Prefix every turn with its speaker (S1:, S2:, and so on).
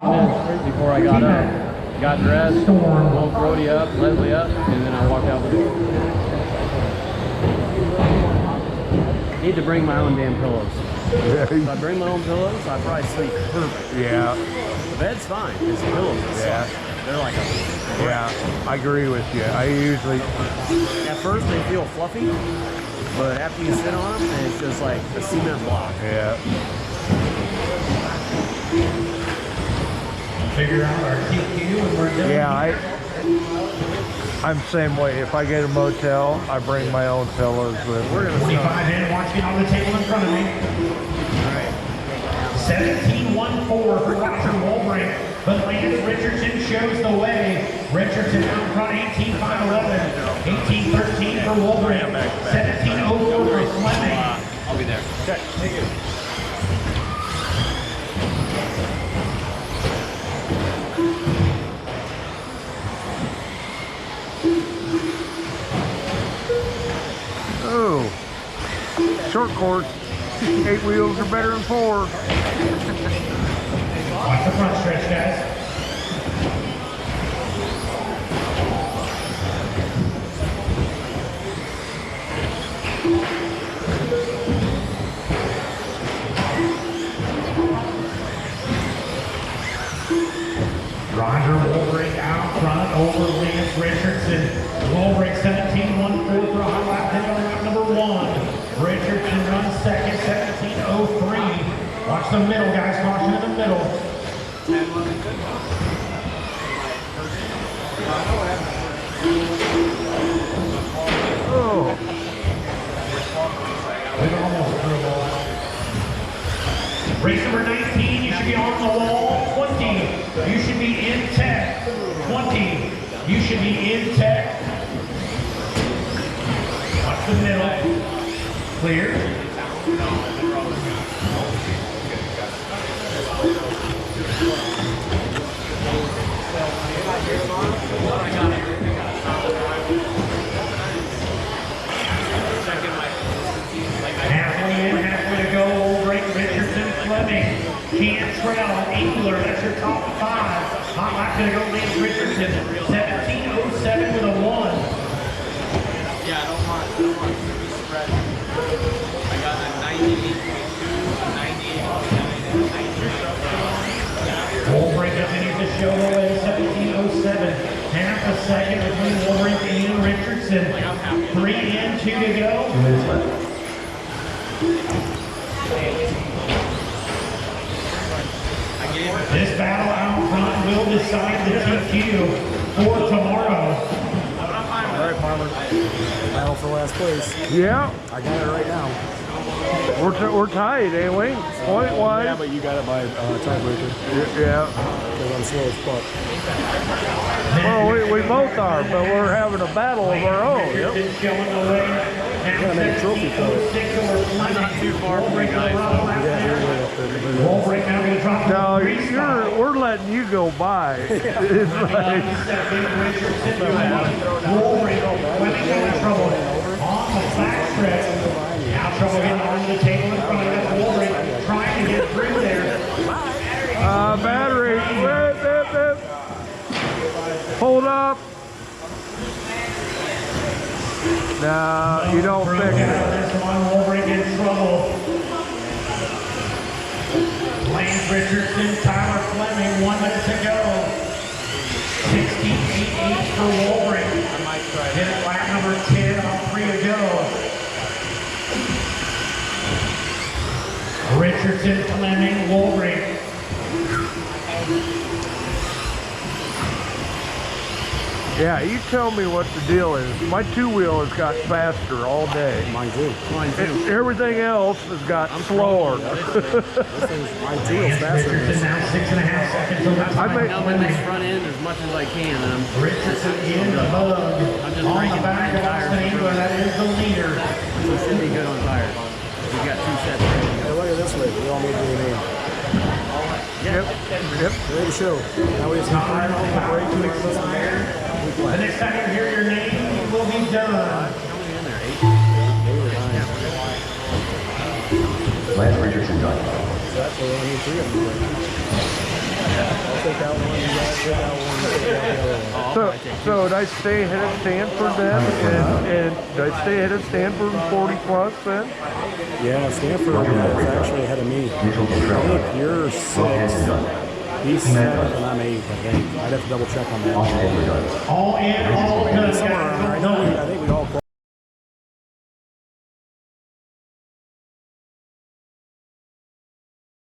S1: Before I got up, got dressed, woke Brody up, Leslie up, and then I walked out the door. Need to bring my own damn pillows. If I bring my own pillows, I probably sleep perfect.
S2: Yeah.
S1: The bed's fine. It's the pillows.
S2: Yeah.
S1: They're like a...
S2: Yeah, I agree with you. I usually...
S1: At first they feel fluffy, but after you sit on them, it's just like a cement block.
S2: Yeah.
S3: Figure out our TQ and we're done.
S2: Yeah, I'm the same way. If I get a motel, I bring my own pillows with me.
S3: We're going to 45 in, watching on the table in front of me. All right. 17-1-4 for Dr. Wolbrink, but Lance Richardson shows the way. Richardson out in front, 18-5-11. 18-13 for Wolbrink. 17-04 for Fleming.
S1: I'll be there. Okay, thank you.
S2: Oh, short course. 8 wheels are better than 4.
S3: Watch the front stretch, guys. Roger Wolbrink out front over Lance Richardson. Wolbrink 17-1-4 for a hot lap hit on lap number 1. Richardson runs second, 17-03. Watch the middle, guys. Caution in the middle.
S2: Oh.
S3: We've almost through all. Race number 19, you should be on the wall. 20, you should be in tech. 20, you should be in tech. Watch the middle. Clear. Halfway in, halfway to go. Wolbrink, Richardson, Fleming, Cantrell, Engler. That's your top 5. Hot lap gonna go Lance Richardson. 17-07 with a 1.
S1: Yeah, I don't want to be spread. I got a 98.2, 98.9,
S3: Wolbrink continues to show the way. 17-07. Half a second between Wolbrink and Richardson. 3 in, 2 to go. 2 minutes left. This battle out front will decide the TQ for tomorrow.
S1: All right, Farmer. Battle for last place.
S2: Yeah,
S1: I got it right now.
S2: we're tied, ain't we? Point-wise.
S1: Yeah, but you got it by tiebreaker.
S2: Yeah.
S1: Because I'm slow as fuck.
S2: Well, we both are, but we're having a battle of our own.
S3: Richardson showing the way.
S1: Gotta make a trophy for it.
S3: Not too far from
S1: Yeah,
S3: Wolbrink now going to drop
S2: No,
S3: the 3 spot.
S2: we're letting you go by. It's like,
S3: Wolbrink, Fleming in trouble. On the back stretch. Now trouble getting onto the table in front of us. Wolbrink trying to get through there.
S2: battery. Hold up. No, you don't fix it.
S3: This one, Wolbrink in trouble. Lance Richardson, Tyler Fleming, 1 minute to go. 16-8 for Wolbrink. Hit it lap number 10 on 3 to go. Richardson, Fleming, Wolbrink.
S2: Yeah, you tell me what the deal is. My 2-wheel has got faster all day.
S1: Mine too. Mine too.
S2: Everything else has got slower.
S1: This thing's mine too. It's faster.
S3: Richardson now 6.5 seconds on the time.
S1: I'm in this front end as much as I can, and I'm
S3: Richardson in the bug.
S1: I'm just
S3: On the
S1: breaking
S3: back of
S1: tires.
S3: Austin Engler, that is the leader.
S1: So it should be good on tires. We've got 2 sets ready. Hey, look at this way. We all made the name.
S2: Yep.
S1: Ready to show. Now we just have to break to make this one.
S3: The next time you hear your name, it will be done.
S1: How many in there? 8 or 9?
S4: Lance Richardson done.
S1: So that's why we only need 3 of them. take out one, you guys take out one, you take out the other one. Oh, I'll
S2: So,
S1: probably take two.
S2: so did I stay ahead of Stanford then? And did I stay ahead of Stanford in 40 plus then?
S1: Yeah, Stanford is actually ahead of me. I think you're 6. He's 7th and I'm 8th, I think. I'd have to double check on that.
S3: All in,